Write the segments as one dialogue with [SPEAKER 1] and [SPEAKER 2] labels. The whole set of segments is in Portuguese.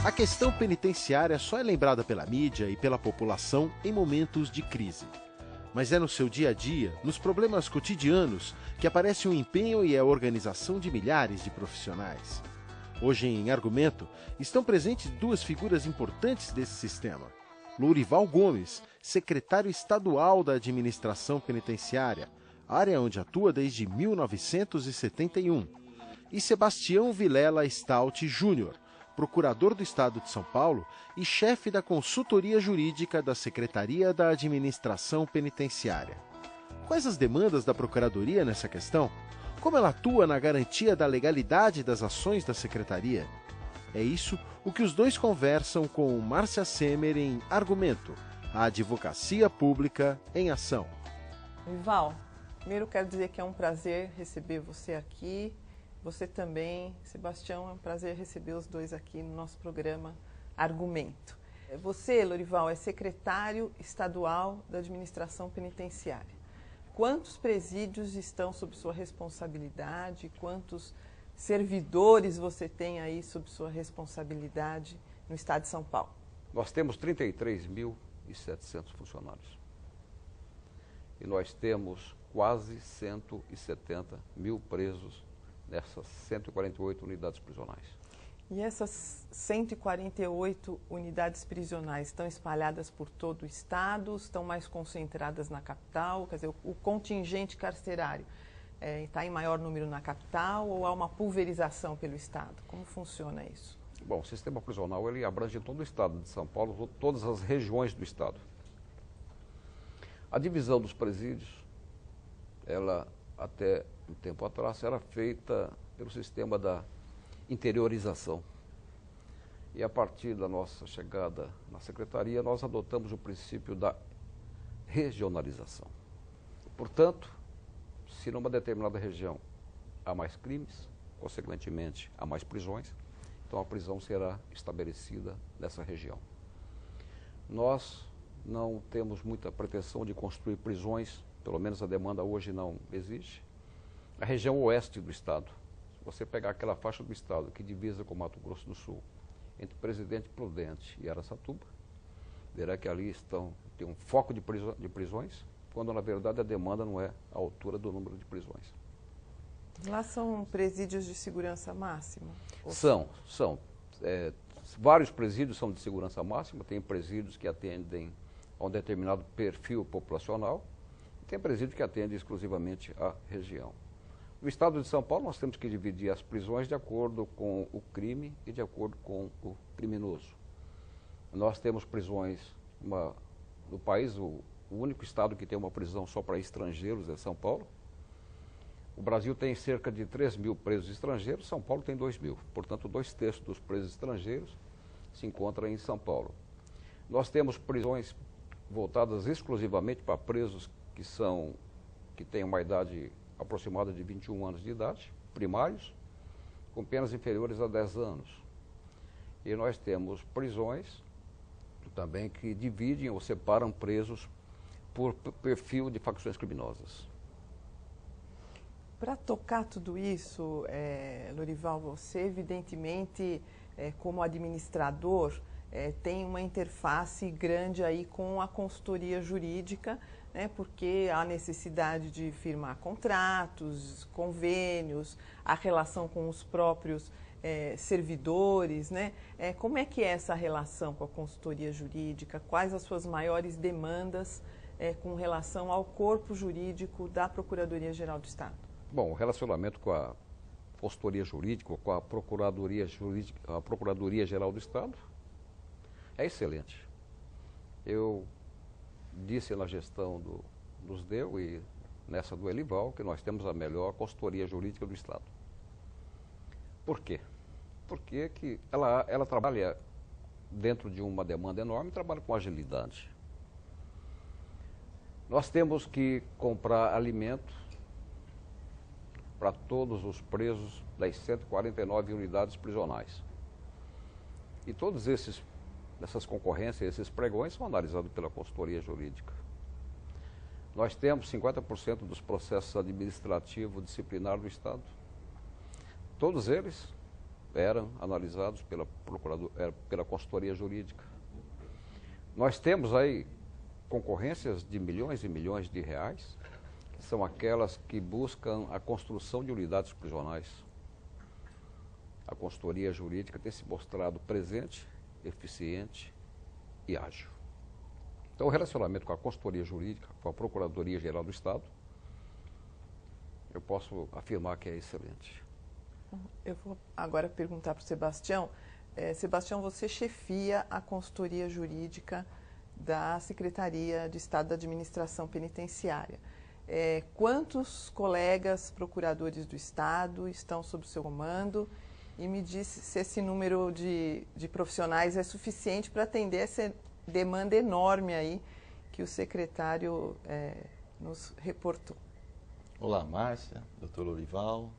[SPEAKER 1] A questão penitenciária só é lembrada pela mídia e pela população em momentos de crise. Mas é no seu dia a dia, nos problemas cotidianos, que aparece o empenho e a organização de milhares de profissionais. Hoje, em Argumento, estão presentes duas figuras importantes desse sistema. Lourival Gomes, secretário estadual da Administração Penitenciária, área onde atua desde 1971, e Sebastião Vilela Stout Júnior, procurador do Estado de São Paulo e chefe da consultoria jurídica da Secretaria da Administração Penitenciária. Quais as demandas da Procuradoria nessa questão? Como ela atua na garantia da legalidade das ações da Secretaria? É isso o que os dois conversam com Márcia Semer em Argumento, a advocacia pública em ação.
[SPEAKER 2] Lourival, primeiro quero dizer que é um prazer receber você aqui. Você também, Sebastião, é um prazer receber os dois aqui no nosso programa Argumento. Você, Lourival, é secretário estadual da Administração Penitenciária. Quantos presídios estão sob sua responsabilidade? Quantos servidores você tem aí sob sua responsabilidade no estado de São Paulo?
[SPEAKER 3] Nós temos 33.700 funcionários. E nós temos quase 170 mil presos nessas 148 unidades prisionais.
[SPEAKER 2] E essas 148 unidades prisionais estão espalhadas por todo o estado, estão mais concentradas na capital? Quer dizer, o contingente carcerário está em maior número na capital ou há uma pulverização pelo estado? Como funciona isso?
[SPEAKER 3] Bom, o sistema prisional ele abrange todo o estado de São Paulo, todas as regiões do estado. A divisão dos presídios, ela até um tempo atrás era feita pelo sistema da interiorização. E a partir da nossa chegada na Secretaria, nós adotamos o princípio da regionalização. Portanto, se numa determinada região há mais crimes, consequentemente há mais prisões, então a prisão será estabelecida nessa região. Nós não temos muita pretensão de construir prisões, pelo menos a demanda hoje não existe. A região oeste do estado, se você pegar aquela faixa do estado que divisa com Mato Grosso do Sul, entre Presidente Prudente e Araçatuba, verá que ali tem um foco de prisões, quando na verdade a demanda não é a altura do número de prisões.
[SPEAKER 2] Lá são presídios de segurança máxima?
[SPEAKER 3] São. Vários presídios são de segurança máxima, tem presídios que atendem a um determinado perfil populacional, e tem presídios que atendem exclusivamente à região. No estado de São Paulo, nós temos que dividir as prisões de acordo com o crime e de acordo com o criminoso. Nós temos prisões no país, o único estado que tem uma prisão só para estrangeiros é São Paulo. O Brasil tem cerca de 3 mil presos estrangeiros, São Paulo tem 2 mil. Portanto, 2/3 dos presos estrangeiros se encontram em São Paulo. Nós temos prisões voltadas exclusivamente para presos que têm uma idade aproximada de 21 anos de idade, primários, com penas inferiores a 10 anos. E nós temos prisões também que dividem ou separam presos por perfil de facções criminosas.
[SPEAKER 2] Para tocar tudo isso, Lourival, você evidentemente, como administrador, tem uma interface grande aí com a consultoria jurídica, né, porque há necessidade de firmar contratos, convênios, a relação com os próprios servidores, né? Como é que é essa relação com a consultoria jurídica? Quais as suas maiores demandas com relação ao corpo jurídico da Procuradoria-Geral do Estado?
[SPEAKER 3] Bom, o relacionamento com a consultoria jurídica, com a Procuradoria-Geral do Estado, é excelente. Eu disse na gestão dos DEU e nessa do Elival que nós temos a melhor consultoria jurídica do Estado. Por quê? Porque que ela trabalha dentro de uma demanda enorme, trabalha com agilidade. Nós temos que comprar alimento para todos os presos das 149 unidades prisionais. E todos essas concorrências, esses pregões são analisados pela consultoria jurídica. Nós temos 50% dos processos administrativos disciplinares do Estado. Todos eles eram analisados pela consultoria jurídica. Nós temos aí concorrências de milhões e milhões de reais, que são aquelas que buscam a construção de unidades prisionais. A consultoria jurídica tem se mostrado presente, eficiente e ágil. Então, o relacionamento com a consultoria jurídica, com a Procuradoria-Geral do Estado, eu posso afirmar que é excelente.
[SPEAKER 2] Eu vou agora perguntar para o Sebastião. Sebastião, você chefia a consultoria jurídica da Secretaria de Estado da Administração Penitenciária. Quantos colegas procuradores do Estado estão sob o seu comando? E me diz se esse número de profissionais é suficiente para atender essa demanda enorme aí que o secretário nos reportou.
[SPEAKER 4] Olá, Márcia, doutor Lorival,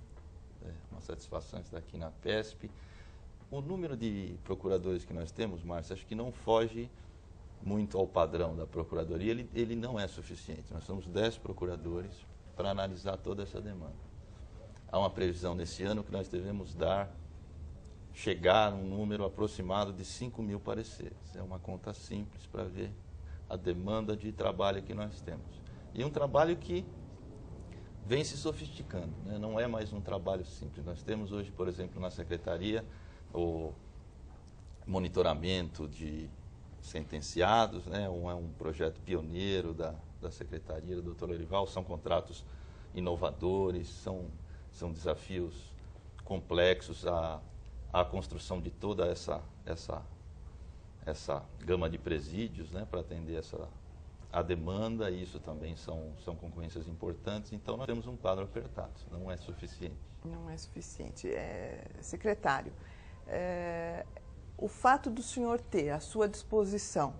[SPEAKER 4] uma satisfação estar aqui na PESP. O número de procuradores que nós temos, Márcia, acho que não foge muito ao padrão da Procuradoria, ele não é suficiente. Nós somos 10 procuradores para analisar toda essa demanda. Há uma previsão nesse ano que nós devemos chegar a um número aproximado de 5.000 pareceres. É uma conta simples para ver a demanda de trabalho que nós temos. E um trabalho que vem se sofisticando, né? Não é mais um trabalho simples. Nós temos hoje, por exemplo, na Secretaria, o monitoramento de sentenciados, né? É um projeto pioneiro da Secretaria, do doutor Lorival. São contratos inovadores, são desafios complexos, a construção de toda essa gama de presídios, né? Para atender a demanda, e isso também são concorrências importantes. Então, nós temos um quadro apertado, não é suficiente.
[SPEAKER 2] Não é suficiente. Secretário, o fato do senhor ter à sua disposição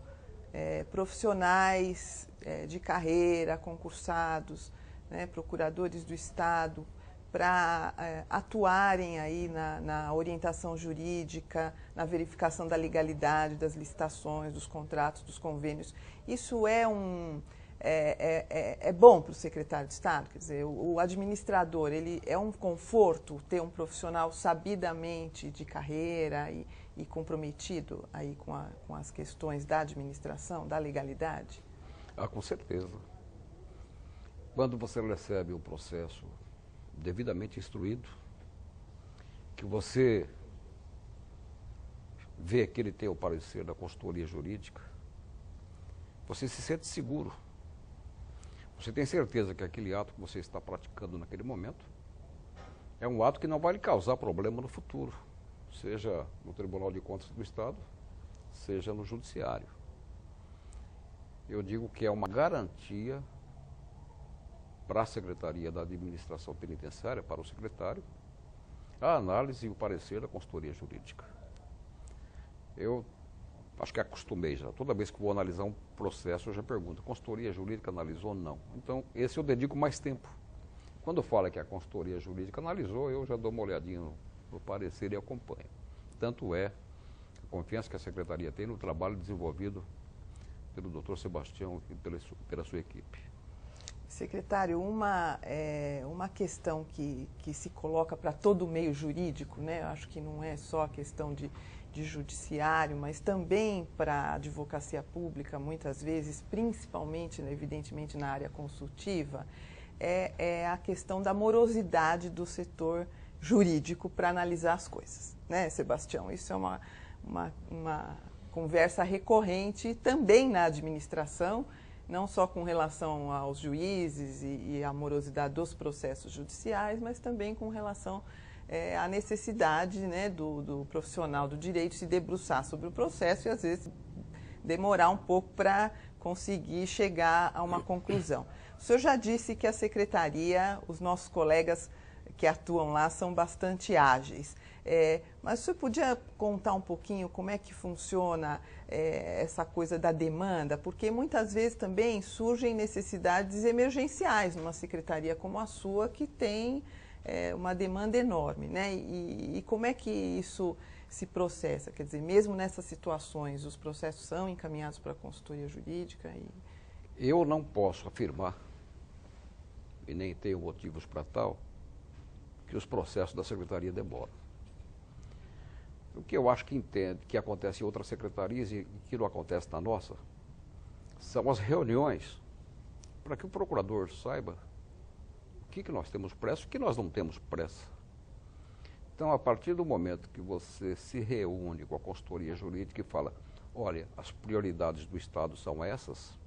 [SPEAKER 2] profissionais de carreira, concursados, né, procuradores do Estado, para atuarem aí na orientação jurídica, na verificação da legalidade das licitações, dos contratos, dos convênios, isso é bom para o secretário de Estado? Quer dizer, o administrador, ele é um conforto ter um profissional sabidamente de carreira e comprometido aí com as questões da administração, da legalidade?
[SPEAKER 3] Com certeza. Quando você recebe um processo devidamente instruído, que você vê que ele tem o parecer da consultoria jurídica, você se sente seguro. Você tem certeza que aquele ato que você está praticando naquele momento é um ato que não vai lhe causar problema no futuro, seja no Tribunal de Contas do Estado, seja no Judiciário. Eu digo que é uma garantia para a Secretaria da Administração Penitenciária, para o secretário, a análise e o parecer da consultoria jurídica. Eu acho que acostumei já. Toda vez que vou analisar um processo, eu já pergunto, consultoria jurídica analisou ou não? Então, esse eu dedico mais tempo. Quando fala que a consultoria jurídica analisou, eu já dou uma olhadinha no parecer e acompanho. Tanto é a confiança que a Secretaria tem no trabalho desenvolvido pelo doutor Sebastião e pela sua equipe.
[SPEAKER 2] Secretário, uma questão que se coloca para todo o meio jurídico, né? Eu acho que não é só a questão de judiciário, mas também para a advocacia pública, muitas vezes, principalmente, né, evidentemente, na área consultiva, é a questão da morosidade do setor jurídico para analisar as coisas, né, Sebastião? Isso é uma conversa recorrente também na administração, não só com relação aos juízes e à morosidade dos processos judiciais, mas também com relação à necessidade, né, do profissional do direito se debruçar sobre o processo e, às vezes, demorar um pouco para conseguir chegar a uma conclusão. O senhor já disse que a Secretaria, os nossos colegas que atuam lá, são bastante ágeis. Mas o senhor podia contar um pouquinho como é que funciona essa coisa da demanda? Porque muitas vezes também surgem necessidades emergenciais numa secretaria como a sua, que tem uma demanda enorme, né? E como é que isso se processa? Quer dizer, mesmo nessas situações, os processos são encaminhados para a consultoria jurídica?
[SPEAKER 3] Eu não posso afirmar, e nem tenho motivos para tal, que os processos da Secretaria demoram. O que eu acho que acontece em outras secretarias e que não acontece na nossa, são as reuniões, para que o procurador saiba o que nós temos pressa e o que nós não temos pressa. Então, a partir do momento que você se reúne com a consultoria jurídica e fala, olha, as prioridades do Estado são essas,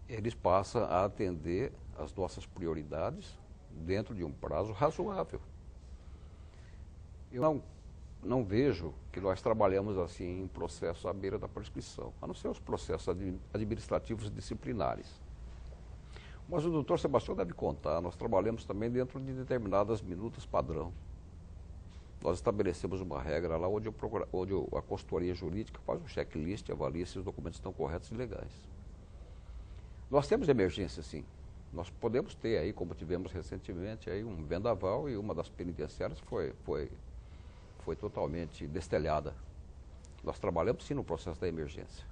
[SPEAKER 3] eles passam a atender as nossas prioridades dentro de um prazo razoável. Eu não vejo que nós trabalhamos assim em processo à beira da prescrição, a não ser os processos administrativos disciplinares. Mas o doutor Sebastião deve contar, nós trabalhamos também dentro de determinadas minutas padrão. Nós estabelecemos uma regra lá onde a consultoria jurídica faz um checklist e avalia se os documentos estão corretos e legais. Nós temos emergência, sim. Nós podemos ter aí, como tivemos recentemente, aí um vendaval e uma das penitenciárias foi totalmente destelhada. Nós trabalhamos sim no processo da emergência,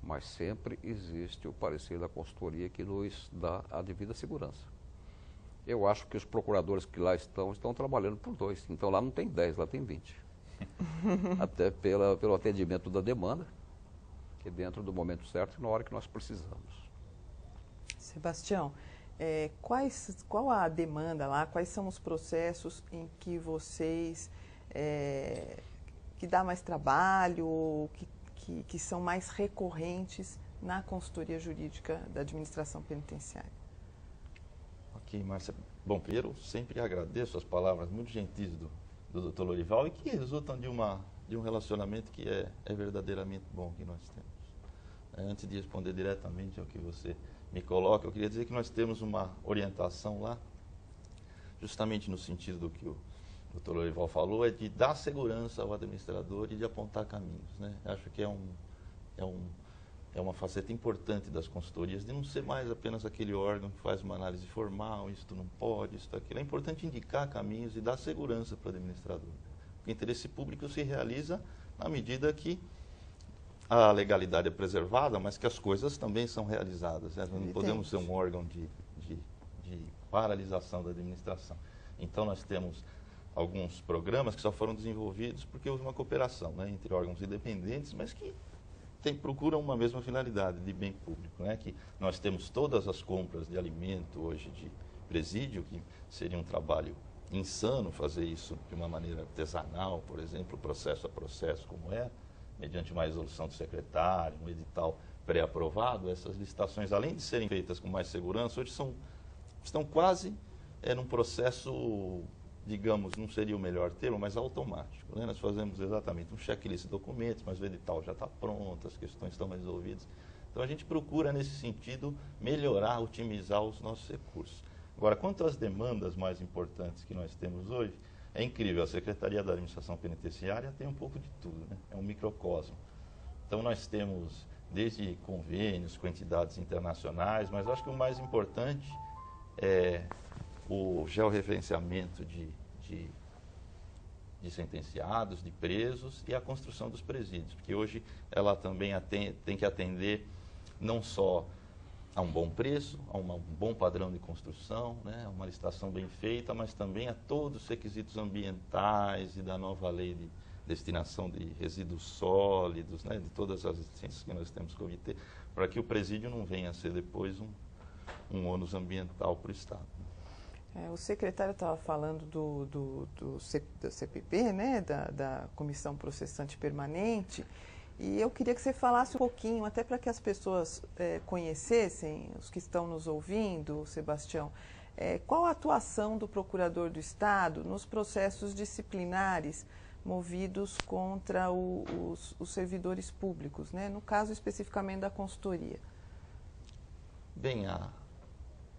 [SPEAKER 3] mas sempre existe o parecer da consultoria que nos dá a devida segurança. Eu acho que os procuradores que lá estão trabalhando por 2, então lá não tem 10, lá tem 20. Até pelo atendimento da demanda, que dentro do momento certo e na hora que nós precisamos.
[SPEAKER 2] Sebastião, qual a demanda lá, quais são os processos em que vocês, que dá mais trabalho, que são mais recorrentes na consultoria jurídica da administração penitenciária?
[SPEAKER 4] Ok, Márcia. Bom, primeiro, sempre agradeço as palavras muito gentis do Dr. Lorival e que resultam de um relacionamento que é verdadeiramente bom que nós temos. Antes de responder diretamente ao que você me coloca, eu queria dizer que nós temos uma orientação lá, justamente no sentido do que o Dr. Lorival falou, é de dar segurança ao administrador e de apontar caminhos, né? Acho que é uma faceta importante das consultorias, de não ser mais apenas aquele órgão que faz uma análise formal, isto não pode, isto aquilo. É importante indicar caminhos e dar segurança para o administrador. O interesse público se realiza na medida que a legalidade é preservada, mas que as coisas também são realizadas, né? Nós não podemos ser um órgão de paralisação da administração. Então, nós temos alguns programas que só foram desenvolvidos porque houve uma cooperação, né, entre órgãos independentes, mas que procuram uma mesma finalidade de bem público, né? Que nós temos todas as compras de alimento hoje de presídio, que seria um trabalho insano fazer isso de uma maneira artesanal, por exemplo, processo a processo, como é, mediante uma resolução do secretário, um edital pré-aprovado. Essas licitações, além de serem feitas com mais segurança, hoje estão quase num processo, digamos, não seria o melhor termo, mas automático, né? Nós fazemos exatamente um checklist de documentos, mas o edital já está pronto, as questões estão resolvidas. Então, a gente procura, nesse sentido, melhorar, otimizar os nossos recursos. Agora, quanto às demandas mais importantes que nós temos hoje, é incrível, a Secretaria da Administração Penitenciária tem um pouco de tudo, né? É um microcosmo. Então, nós temos desde convênios com entidades internacionais, mas acho que o mais importante é o georreferenciamento de sentenciados, de presos e a construção dos presídios, porque hoje ela também tem que atender não só a um bom preço, a um bom padrão de construção, né, a uma licitação bem feita, mas também a todos os requisitos ambientais e da nova lei de destinação de resíduos sólidos, né, de todas as licenças que nós temos que obter, para que o presídio não venha a ser depois um ônus ambiental para o Estado.
[SPEAKER 2] O secretário estava falando do CPP, né, da Comissão Processante Permanente, e eu queria que você falasse um pouquinho, até para que as pessoas conhecessem, os que estão nos ouvindo, Sebastião, qual a atuação do Procurador do Estado nos processos disciplinares movidos contra os servidores públicos, né, no caso especificamente da consultoria.
[SPEAKER 4] Bem,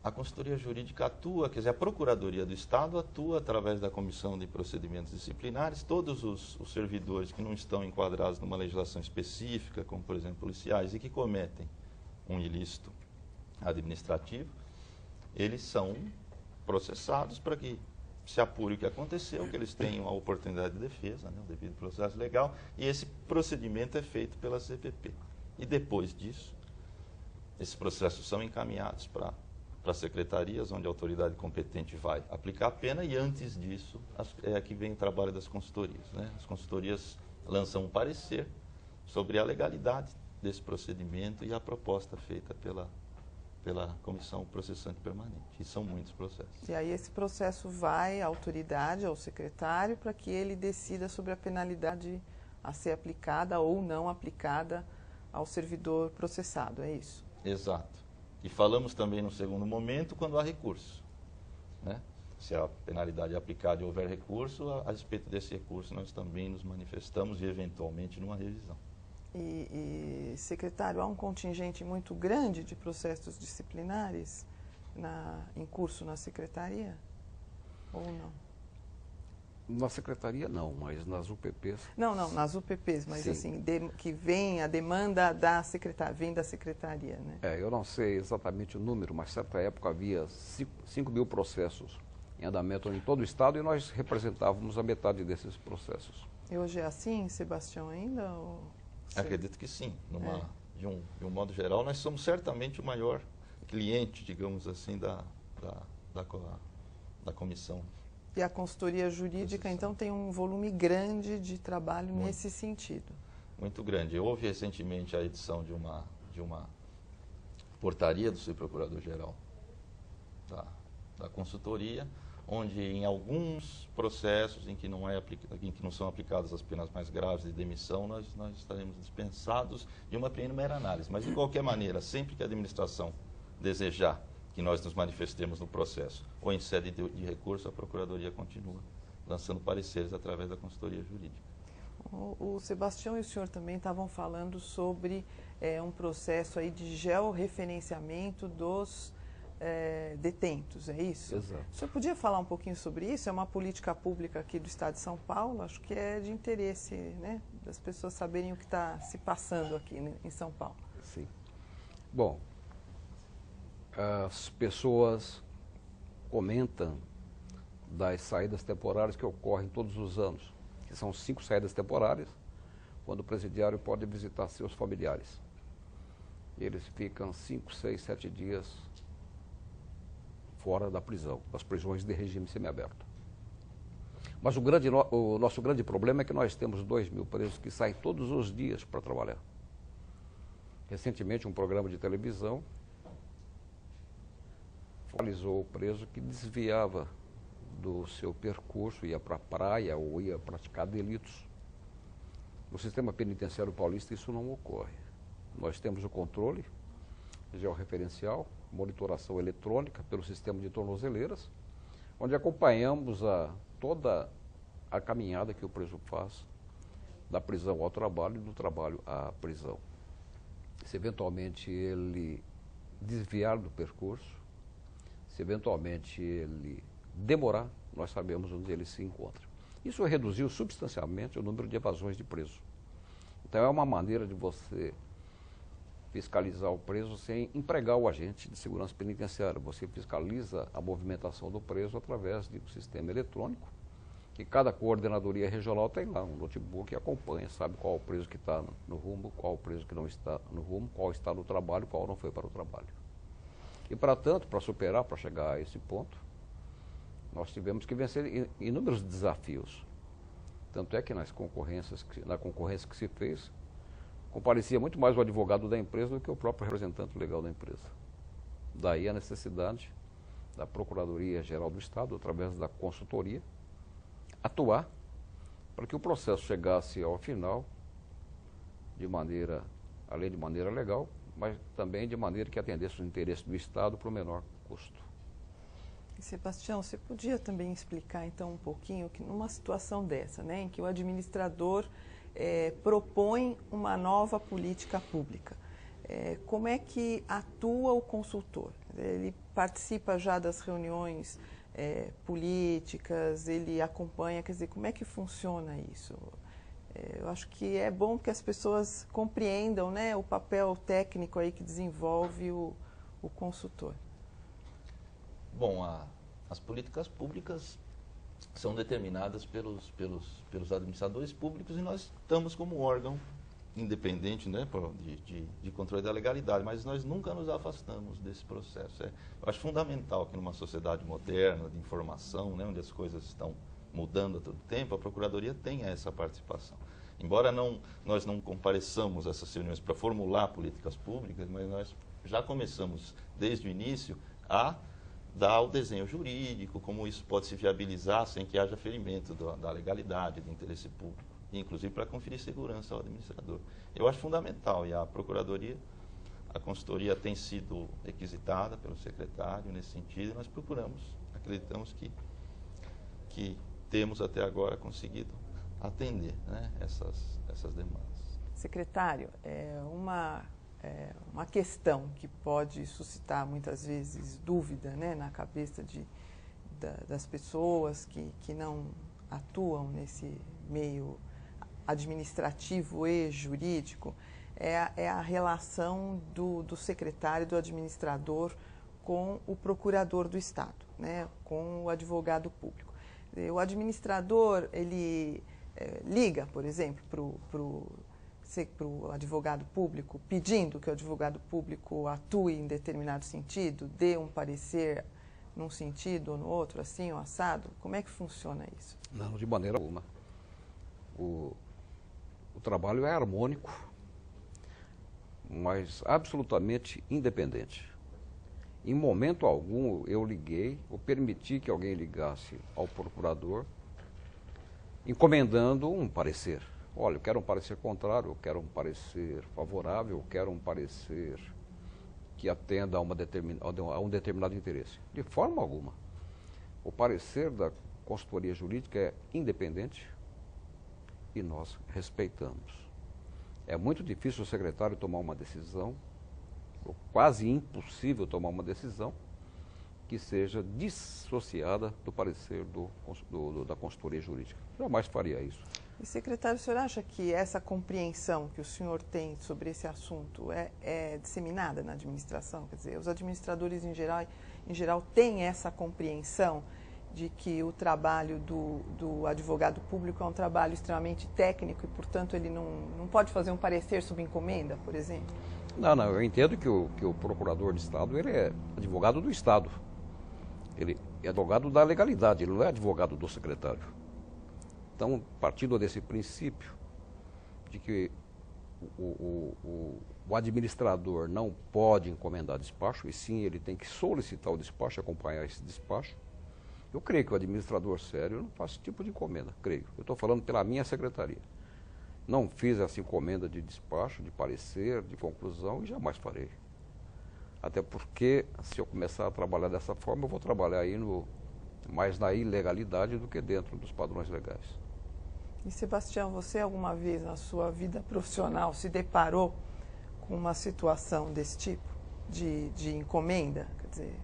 [SPEAKER 4] a consultoria jurídica atua, quer dizer, a Procuradoria do Estado atua através da Comissão de Procedimentos Disciplinares. Todos os servidores que não estão enquadrados numa legislação específica, como, por exemplo, policiais, e que cometem um ilícito administrativo, eles são processados para que se apure o que aconteceu, que eles tenham a oportunidade de defesa, né, o devido processo legal, e esse procedimento é feito pela CPP. E depois disso, esses processos são encaminhados para para secretarias, onde a autoridade competente vai aplicar a pena, e antes disso é aqui vem o trabalho das consultorias, né? As consultorias lançam um parecer sobre a legalidade desse procedimento e a proposta feita pela comissão processante permanente. E são muitos processos.
[SPEAKER 2] E aí esse processo vai à autoridade, ao secretário, para que ele decida sobre a penalidade a ser aplicada ou não aplicada ao servidor processado, é isso?
[SPEAKER 4] Exato. E falamos também no segundo momento quando há recurso, né? Se a penalidade é aplicada e houver recurso, a respeito desse recurso nós também nos manifestamos e eventualmente numa revisão.
[SPEAKER 2] Secretário, há um contingente muito grande de processos disciplinares em curso na secretaria? Ou não?
[SPEAKER 3] Na secretaria não, mas nas UPPs...
[SPEAKER 2] Não, nas UPPs, mas
[SPEAKER 3] sim,
[SPEAKER 2] assim, que vem a demanda da secretaria, vem da secretaria, né?
[SPEAKER 3] Eu não sei exatamente o número, mas certa época havia 5 mil processos em andamento em todo o estado e nós representávamos a metade desses processos.
[SPEAKER 2] E hoje é assim, Sebastião, ainda? Ou...
[SPEAKER 4] Acredito que sim. De um modo geral, nós somos certamente o maior cliente, digamos assim, da comissão.
[SPEAKER 2] E a consultoria jurídica, então, tem um volume grande de trabalho nesse sentido. Muito
[SPEAKER 4] grande. Houve recentemente a edição de uma portaria do subprocurador-geral da consultoria, onde em alguns processos em que não são aplicadas as penas mais graves de demissão, nós estaremos dispensados de uma primeira análise. Mas, de qualquer maneira, sempre que a administração desejar que nós nos manifestemos no processo ou em sede de recurso, a Procuradoria continua lançando pareceres através da consultoria jurídica.
[SPEAKER 2] O Sebastião e o senhor também estavam falando sobre um processo aí de georreferenciamento dos detentos, é isso?
[SPEAKER 3] Exato.
[SPEAKER 2] O senhor podia falar um pouquinho sobre isso? É uma política pública aqui do Estado de São Paulo, acho que é de interesse, né, das pessoas saberem o que está se passando aqui, né, em São Paulo.
[SPEAKER 3] Sim. Bom, as pessoas comentam das saídas temporárias que ocorrem todos os anos, que são 5 saídas temporárias, quando o presidiário pode visitar seus familiares. Eles ficam 5, 6, 7 dias fora da prisão, das prisões de regime semiaberto. Mas o nosso grande problema é que nós temos 2.000 presos que saem todos os dias para trabalhar. Recentemente, um programa de televisão focalizou o preso que desviava do seu percurso, ia para a praia ou ia praticar delitos. No sistema penitenciário paulista isso não ocorre. Nós temos o controle georreferencial, monitoração eletrônica pelo sistema de tornozeleiras, onde acompanhamos toda a caminhada que o preso faz da prisão ao trabalho e do trabalho à prisão. Se eventualmente ele desviar do percurso, se eventualmente ele demorar, nós sabemos onde ele se encontra. Isso reduziu substancialmente o número de evasões de preso. Então é uma maneira de você fiscalizar o preso sem empregar o agente de segurança penitenciária. Você fiscaliza a movimentação do preso através de um sistema eletrônico, que cada coordenadoria regional tem lá um notebook e acompanha, sabe qual o preso que está no rumo, qual o preso que não está no rumo, qual está no trabalho, qual não foi para o trabalho. E, para tanto, para superar, para chegar a esse ponto, nós tivemos que vencer inúmeros desafios. Tanto é que na concorrência que se fez, comparecia muito mais o advogado da empresa do que o próprio representante legal da empresa. Daí a necessidade da Procuradoria-Geral do Estado, através da consultoria, atuar para que o processo chegasse ao final além de maneira legal, mas também de maneira que atendesse os interesses do Estado para o menor custo.
[SPEAKER 2] E, Sebastião, você podia também explicar então um pouquinho que numa situação dessa, né, em que o administrador propõe uma nova política pública, como é que atua o consultor? Ele participa já das reuniões políticas, ele acompanha, quer dizer, como é que funciona isso? Eu acho que é bom que as pessoas compreendam, né, o papel técnico aí que desenvolve o consultor.
[SPEAKER 4] Bom, as políticas públicas são determinadas pelos administradores públicos e nós estamos como órgão independente, né, de controle da legalidade, mas nós nunca nos afastamos desse processo. Eu acho fundamental que numa sociedade moderna, de informação, né, onde as coisas estão mudando a todo tempo, a Procuradoria tenha essa participação. Embora nós não compareçamos a essas reuniões para formular políticas públicas, mas nós já começamos desde o início a dar o desenho jurídico, como isso pode se viabilizar sem que haja ferimento da legalidade, do interesse público, inclusive para conferir segurança ao administrador. Eu acho fundamental, e a Procuradoria, a consultoria tem sido requisitada pelo secretário nesse sentido, e nós acreditamos que temos até agora conseguido atender, né, essas demandas.
[SPEAKER 2] Secretário, uma questão que pode suscitar muitas vezes dúvida, né, na cabeça das pessoas que não atuam nesse meio administrativo e jurídico é a relação do secretário, do administrador com o procurador do Estado, né, com o advogado público. O administrador, ele liga, por exemplo, para o advogado público, pedindo que o advogado público atue em determinado sentido, dê um parecer num sentido ou no outro, assim ou assado? Como é que funciona isso?
[SPEAKER 3] Não, de maneira alguma. O trabalho é harmônico, mas absolutamente independente. Em momento algum eu liguei, ou permiti que alguém ligasse ao procurador, encomendando um parecer. Olha, eu quero um parecer contrário, eu quero um parecer favorável, eu quero um parecer que atenda a um determinado interesse. De forma alguma. O parecer da consultoria jurídica é independente e nós respeitamos. É muito difícil o secretário tomar uma decisão, ou quase impossível tomar uma decisão que seja dissociada do parecer da consultoria jurídica. Jamais faria isso.
[SPEAKER 2] E, secretário, o senhor acha que essa compreensão que o senhor tem sobre esse assunto é disseminada na administração? Quer dizer, os administradores em geral têm essa compreensão de que o trabalho do advogado público é um trabalho extremamente técnico e, portanto, ele não pode fazer um parecer sob encomenda, por exemplo?
[SPEAKER 3] Não, eu entendo que o procurador de Estado, ele é advogado do Estado. Ele é advogado da legalidade, ele não é advogado do secretário. Então, partindo desse princípio de que o administrador não pode encomendar despacho, e sim ele tem que solicitar o despacho, acompanhar esse despacho, eu creio que o administrador sério não faz esse tipo de encomenda, creio. Eu estou falando pela minha secretaria. Não fiz essa encomenda de despacho, de parecer, de conclusão, e jamais farei. Até porque, se eu começar a trabalhar dessa forma, eu vou trabalhar aí mais na ilegalidade do que dentro dos padrões legais.
[SPEAKER 2] E, Sebastião, você alguma vez na sua vida profissional se deparou com uma situação desse tipo, de encomenda? Quer dizer,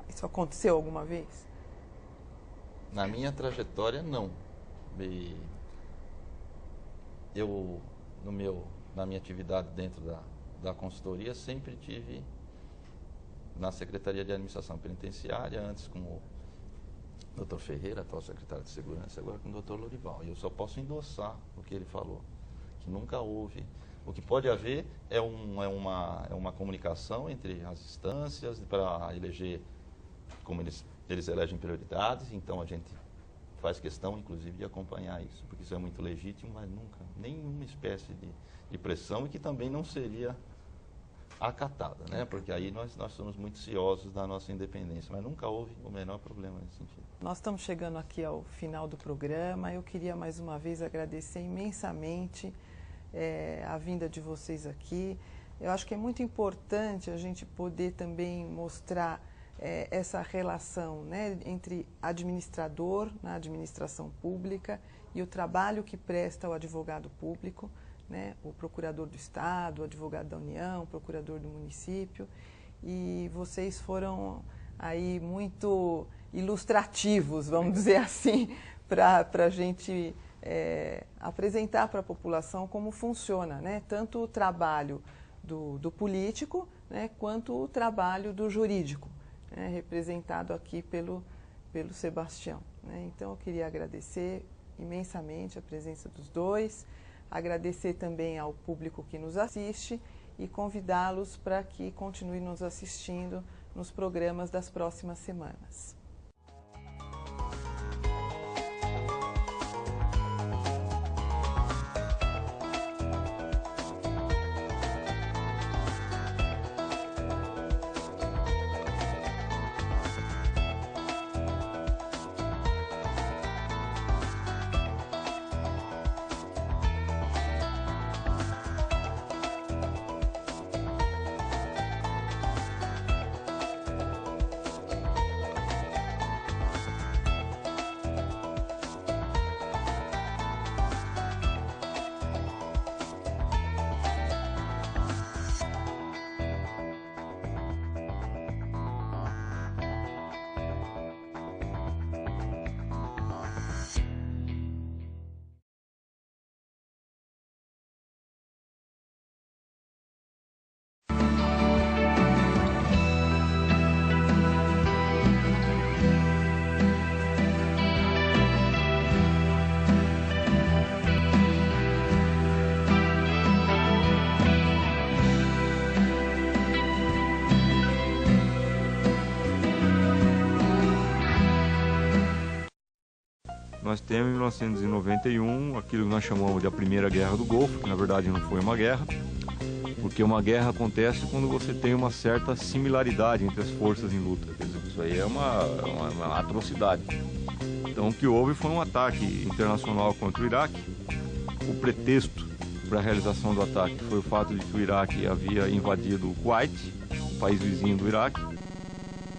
[SPEAKER 2] isso aconteceu alguma vez?
[SPEAKER 4] Na minha trajetória, não. Eu, na minha atividade dentro da consultoria, sempre tive na Secretaria de Administração Penitenciária, antes com o Dr. Ferreira, atual secretário de Segurança, agora com o Dr. Lorival. E eu só posso endossar o que ele falou, que nunca houve. O que pode haver é uma comunicação entre as instâncias para eleger, como eles elegem prioridades, então a gente faz questão, inclusive, de acompanhar isso, porque isso é muito legítimo, mas nunca, nenhuma espécie de pressão, e que também não seria acatada, né? Porque aí nós somos muito ciosos da nossa independência, mas nunca houve o menor problema nesse sentido.
[SPEAKER 2] Nós estamos chegando aqui ao final do programa. Eu queria mais uma vez agradecer imensamente a vinda de vocês aqui. Eu acho que é muito importante a gente poder também mostrar essa relação, né, entre administrador na administração pública e o trabalho que presta o advogado público, né, o procurador do Estado, o advogado da União, o procurador do município. E vocês foram aí muito ilustrativos, vamos dizer assim, para a gente apresentar para a população como funciona, né, tanto o trabalho do político, né, quanto o trabalho do jurídico, né, representado aqui pelo Sebastião, né. Então, eu queria agradecer imensamente a presença dos dois, agradecer também ao público que nos assiste e convidá-los para que continue nos assistindo nos programas das próximas semanas.
[SPEAKER 5] Nós temos em 1991 aquilo que nós chamamos de a Primeira Guerra do Golfo, que na verdade não foi uma guerra, porque uma guerra acontece quando você tem uma certa similaridade entre as forças em luta. Quer dizer, isso aí é uma atrocidade. Então o que houve foi um ataque internacional contra o Iraque. O pretexto para a realização do ataque foi o fato de que o Iraque havia invadido o Kuwait, o país vizinho do Iraque,